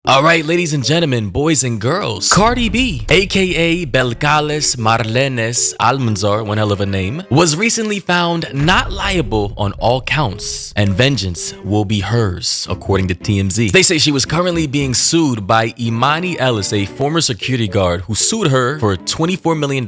Alright, ladies and gentlemen, boys and girls, Cardi B, aka Belcales Marlenes Almanzar, one hell of a name, was recently found not liable on all counts, and vengeance will be hers, according to TMZ. They say she was currently being sued by Imani Ellis, a former security guard who sued her for $24 million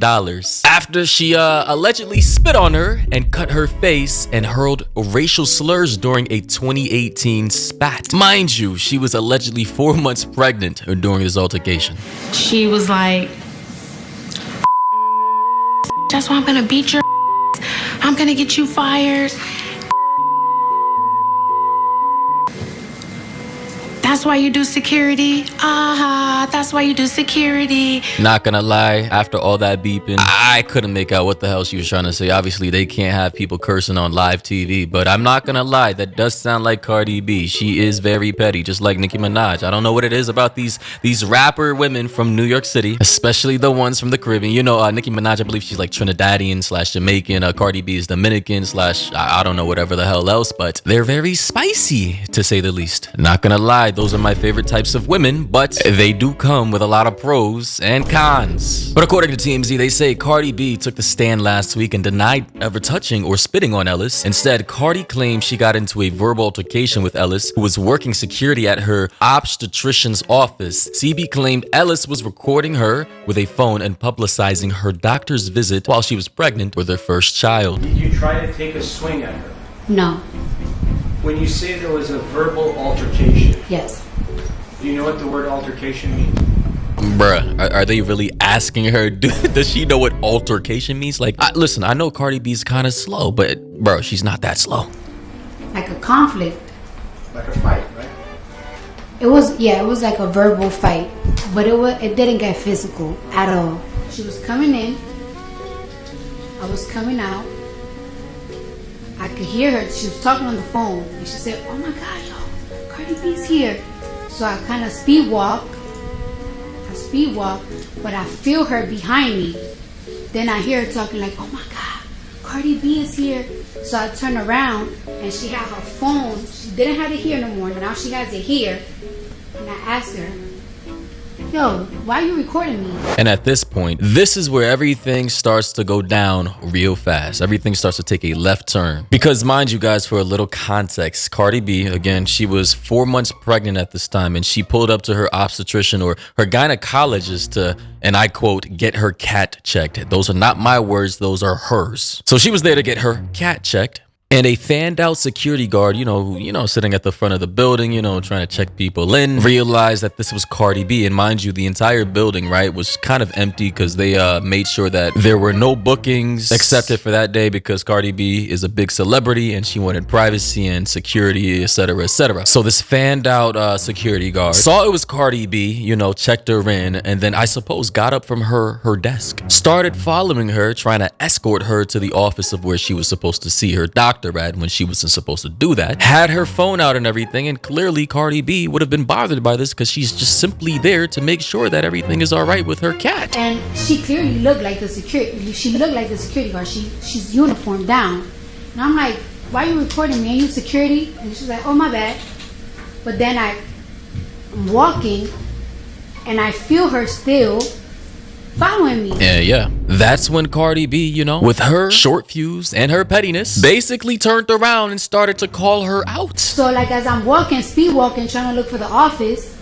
after she allegedly spit on her and cut her face and hurled racial slurs during a 2018 spat. Mind you, she was allegedly 4 months pregnant during this altercation. She was like, that's why I'm gonna beat your I'm gonna get you fired. That's why you do security. That's why you do security. Not gonna lie, after all that beeping, I couldn't make out what the hell she was trying to say. Obviously, they can't have people cursing on live TV, but I'm not gonna lie, that does sound like Cardi B. She is very petty, just like Nicki Minaj. I don't know what it is about these rapper women from New York City, especially the ones from the Caribbean. You know, Nicki Minaj, I believe she's like Trinidadian / Jamaican. Cardi B is Dominican / I don't know, whatever the hell else, but they're very spicy, to say the least. Not gonna lie, those are my favorite types of women, but they do come with a lot of pros and cons. But according to TMZ, they say Cardi B took the stand last week and denied ever touching or spitting on Ellis. Instead, Cardi claimed she got into a verbal altercation with Ellis, who was working security at her obstetrician's office. CB claimed Ellis was recording her with a phone and publicizing her doctor's visit while she was pregnant with her first child. Did you try to take a swing at her? No. When you say there was a verbal altercation, Yes. do you know what the word altercation means? Bruh, are they really asking her, does she know what altercation means? Like, listen, I know Cardi B's kind of slow, but bro, she's not that slow. Like a conflict. Like a fight, right? It was like a verbal fight, but it didn't get physical at all. She was coming in, I was coming out. I could hear her. She was talking on the phone, and she said, "Oh my God, yo, Cardi B's here." So I kind of speed walk, but I feel her behind me. Then I hear her talking like, "Oh my God, Cardi B is here." So I turn around, and she had her phone. She didn't have it here no more. Now she has it here. And I asked her, "Yo, why are you recording me?" And at this point, this is where everything starts to go down real fast. Everything starts to take a left turn. Because mind you guys, for a little context, Cardi B, again, she was 4 months pregnant at this time, and she pulled up to her obstetrician or her gynecologist to, and I quote, get her cat checked. Those are not my words, those are hers. So she was there to get her cat checked. And a fanned out security guard, you know, sitting at the front of the building, trying to check people in, realized that this was Cardi B. And mind you, the entire building, right, was kind of empty because they made sure that there were no bookings accepted for that day because Cardi B is a big celebrity and she wanted privacy and security, etc., etc. So this fanned out security guard saw it was Cardi B, checked her in, and then I suppose got up from her desk, started following her, trying to escort her to the office of where she was supposed to see her doctor at when she wasn't supposed to do that, had her phone out and everything, and clearly Cardi B would have been bothered by this because she's just simply there to make sure that everything is all right with her cat. And she clearly looked like the security. She looked like the security guard. She's uniformed down. And I'm like, "Why are you recording me? Are you security?" And she's like, "Oh, my bad." But then I'm walking, and I feel her still following me. Yeah. That's when Cardi B, with her short fuse and her pettiness, basically turned around and started to call her out. So like as I'm walking, speed walking, trying to look for the office,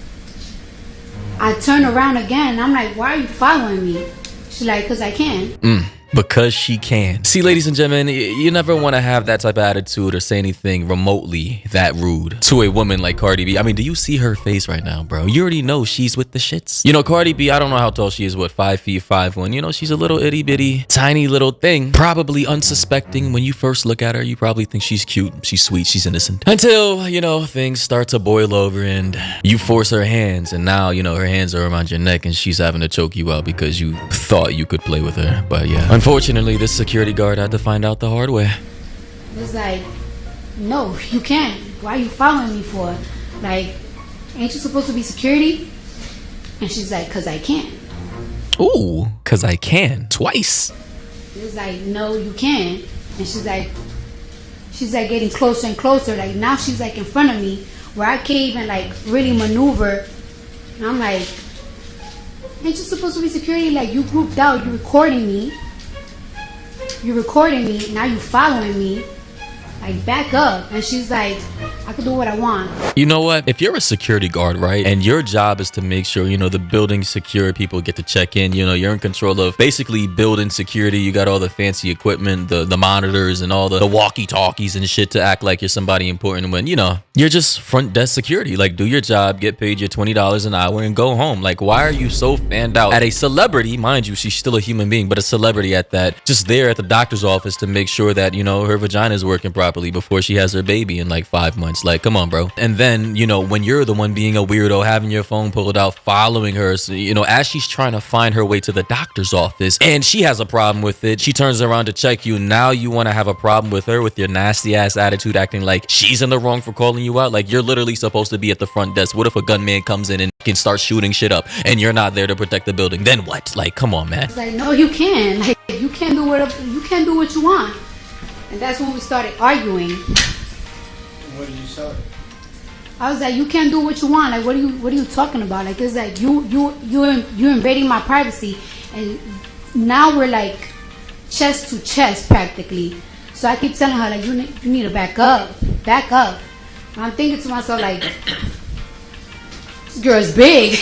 I turn around again. And I'm like, "Why are you following me?" She's like, "Cause I can." Because she can. See, ladies and gentlemen, you never want to have that type of attitude or say anything remotely that rude to a woman like Cardi B. I mean, do you see her face right now, bro? You already know she's with the shits. Cardi B, I don't know how tall she is, 5 feet 5'1". She's a little itty bitty, tiny little thing. Probably unsuspecting. When you first look at her, you probably think she's cute, she's sweet, she's innocent. Until, things start to boil over and you force her hands. And now, her hands are around your neck and she's having to choke you out because you thought you could play with her. But yeah. Unfortunately, this security guard had to find out the hard way. It's like, "No, you can't. Why are you following me for? Like, ain't you supposed to be security?" And she's like, "Cause I can." Ooh, cause I can. Twice. It's like, "No, you can." And she's like getting closer and closer. Like now she's like in front of me where I can't even like really maneuver And I'm like, ain't you supposed to be security? Like, you grouped out, you recording me. You're recording me, now you following me. Like, back up. And she's like, I can do what I want. You know what? If you're a security guard, right, and your job is to make sure, you know, the building's secure, people get to check in, you know, you're in control of basically building security. You got all the fancy equipment, the monitors and all the walkie-talkies and shit to act like you're somebody important when, you know, you're just front desk security. Like, do your job, get paid your $20 an hour and go home. Like, why are you so fanned out at a celebrity? Mind you, she's still a human being, but a celebrity at that, just there at the doctor's office to make sure that, you know, her vagina is working properly before she has her baby in like 5 months. Like, come on, bro. And then, you know, when you're the one being a weirdo, having your phone pulled out, following her, so, you know, as she's trying to find her way to the doctor's office and she has a problem with it, she turns around to check you. Now you want to have a problem with her with your nasty ass attitude, acting like she's in the wrong for calling you out. Like, you're literally supposed to be at the front desk. What if a gunman comes in and can start shooting shit up and you're not there to protect the building? Then what? Like, come on, man. It's like, no, you can. Like, you can't do what you want. And that's when we started arguing. What did you say? I was like, you can't do what you want. Like, what are you talking about? Like, it's like you invading my privacy, and now we're like chest to chest practically. So I keep telling her, like, you need to back up. And I'm thinking to myself, like, this girl's big.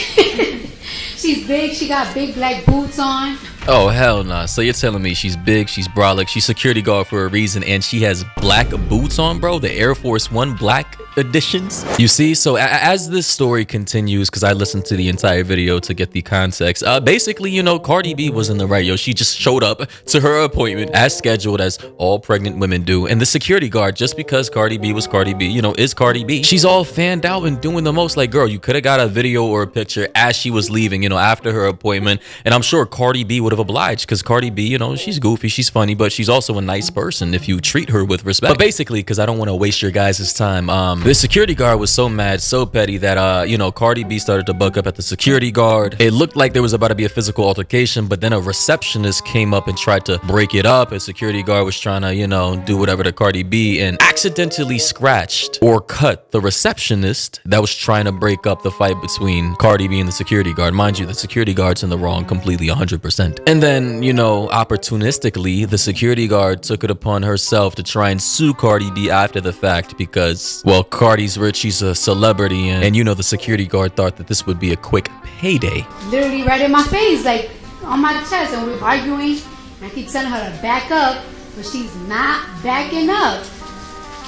She's big. She got big black boots on. Oh, hell nah. So you're telling me she's big, she's brolic, she's security guard for a reason, and she has black boots on, bro? The Air Force One black editions? You see? So as this story continues, because I listened to the entire video to get the context, basically, you know, Cardi B was in the right. Yo, she just showed up to her appointment as scheduled, as all pregnant women do. And the security guard, just because Cardi B was Cardi B, you know, is Cardi B, she's all fanned out and doing the most. Like, girl, you could have got a video or a picture as she was leaving, you know, after her appointment. And I'm sure Cardi B would have obliged, because Cardi B, you know, she's goofy, she's funny, but she's also a nice person if you treat her with respect. But basically, because I don't want to waste your guys' time, the security guard was so mad, so petty that you know, Cardi B started to buck up at the security guard. It looked like there was about to be a physical altercation, but then a receptionist came up and tried to break it up. A security guard was trying to, you know, do whatever to Cardi B and accidentally scratched or cut the receptionist that was trying to break up the fight between Cardi B and the security guard. Mind you, the security guard's in the wrong completely 100%. And then, you know, opportunistically, the security guard took it upon herself to try and sue Cardi B after the fact because, well, Cardi's rich, she's a celebrity, and you know, the security guard thought that this would be a quick payday. Literally right in my face, like on my chest, and we're arguing. And I keep telling her to back up, but she's not backing up.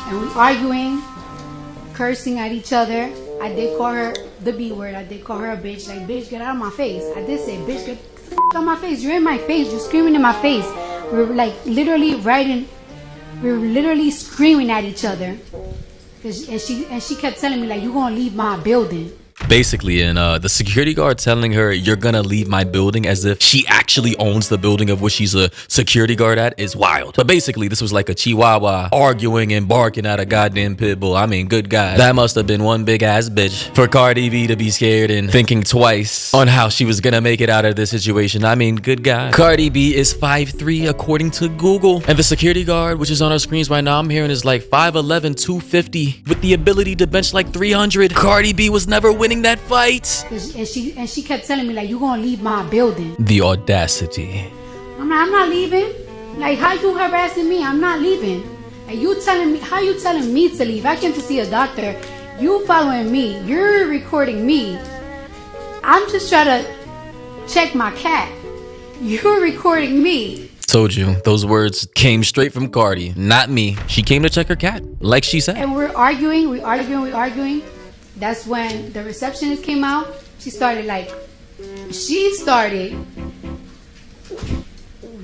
And we're arguing, cursing at each other. I did call her the B word. I did call her a bitch. Like, bitch, get out of my face. I did say, bitch, get the f out of my face. You're in my face. You're screaming in my face. We're like literally we're literally screaming at each other. And she kept telling me, like, you gonna leave my building. Basically, and the security guard telling her, you're gonna leave my building, as if she actually owns the building of which she's a security guard at, is wild. But basically, this was like a chihuahua arguing and barking at a goddamn pit bull. I mean, good God, that must have been one big ass bitch for Cardi B to be scared and thinking twice on how she was gonna make it out of this situation. I mean, good God. Cardi B is 5'3" according to Google, and the security guard, which is on our screens right now, I'm hearing is like 5'11", 250 with the ability to bench like 300. Cardi B was never winning that fight. And she kept telling me, like, you gonna leave my building. The audacity. I'm not leaving. Like, how you harassing me? I'm not leaving. Like, how you telling me to leave? I came to see a doctor. You following me. You're recording me. I'm just trying to check my cat. You're recording me. Told you, those words came straight from Cardi, not me. She came to check her cat, like she said. And we're arguing. That's when the receptionist came out. She started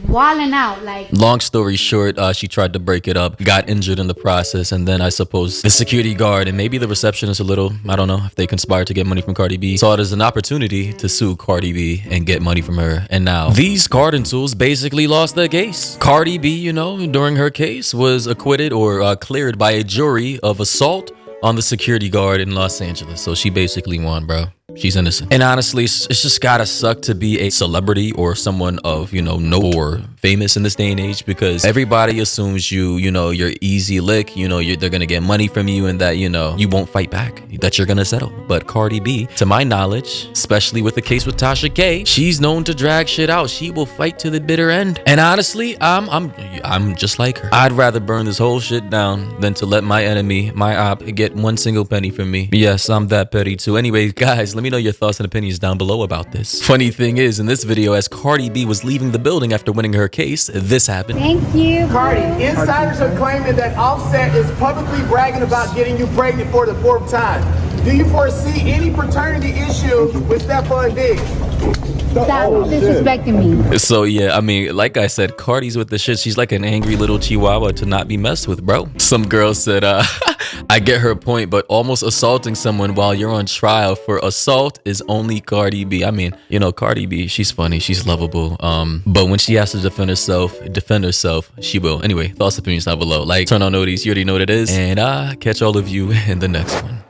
wilding out. Like, long story short, she tried to break it up, got injured in the process, and then I suppose the security guard and maybe the receptionist a little, I don't know, if they conspired to get money from Cardi B, saw it as an opportunity to sue Cardi B and get money from her. And now these garden tools basically lost their case. Cardi B, you know, during her case was acquitted or cleared by a jury of assault on the security guard in Los Angeles. So she basically won, bro. she's innocent. And honestly, it's just gotta suck to be a celebrity or someone of, you know, note or famous in this day and age, because everybody assumes you know, you're easy lick, you know, they're gonna get money from you and that, you know, you won't fight back, that you're gonna settle. But Cardi B, to my knowledge, especially with the case with Tasha K, she's known to drag shit out. She will fight to the bitter end. And honestly, I'm just like her. I'd rather burn this whole shit down than to let my enemy, my op, get one single penny from me. Yes, I'm that petty too. Anyways, guys, let me know your thoughts and opinions down below about this. Funny thing is, in this video, as Cardi B was leaving the building after winning her case, this happened. Thank you. Cardi, insiders are claiming that Offset is publicly bragging about getting you pregnant for the 4th time. Do you foresee any paternity issue with Stephon Diggs? Stop disrespecting me. So yeah, I mean, like I said, Cardi's with the shit. She's like an angry little chihuahua to not be messed with, bro. Some girl said, I get her point, but almost assaulting someone while you're on trial for assault is only Cardi B. I mean, you know, Cardi B, she's funny, she's lovable. But when she has to defend herself, she will. Anyway, thoughts, opinions down below. Like, turn on notice, you already know what it is. And catch all of you in the next one.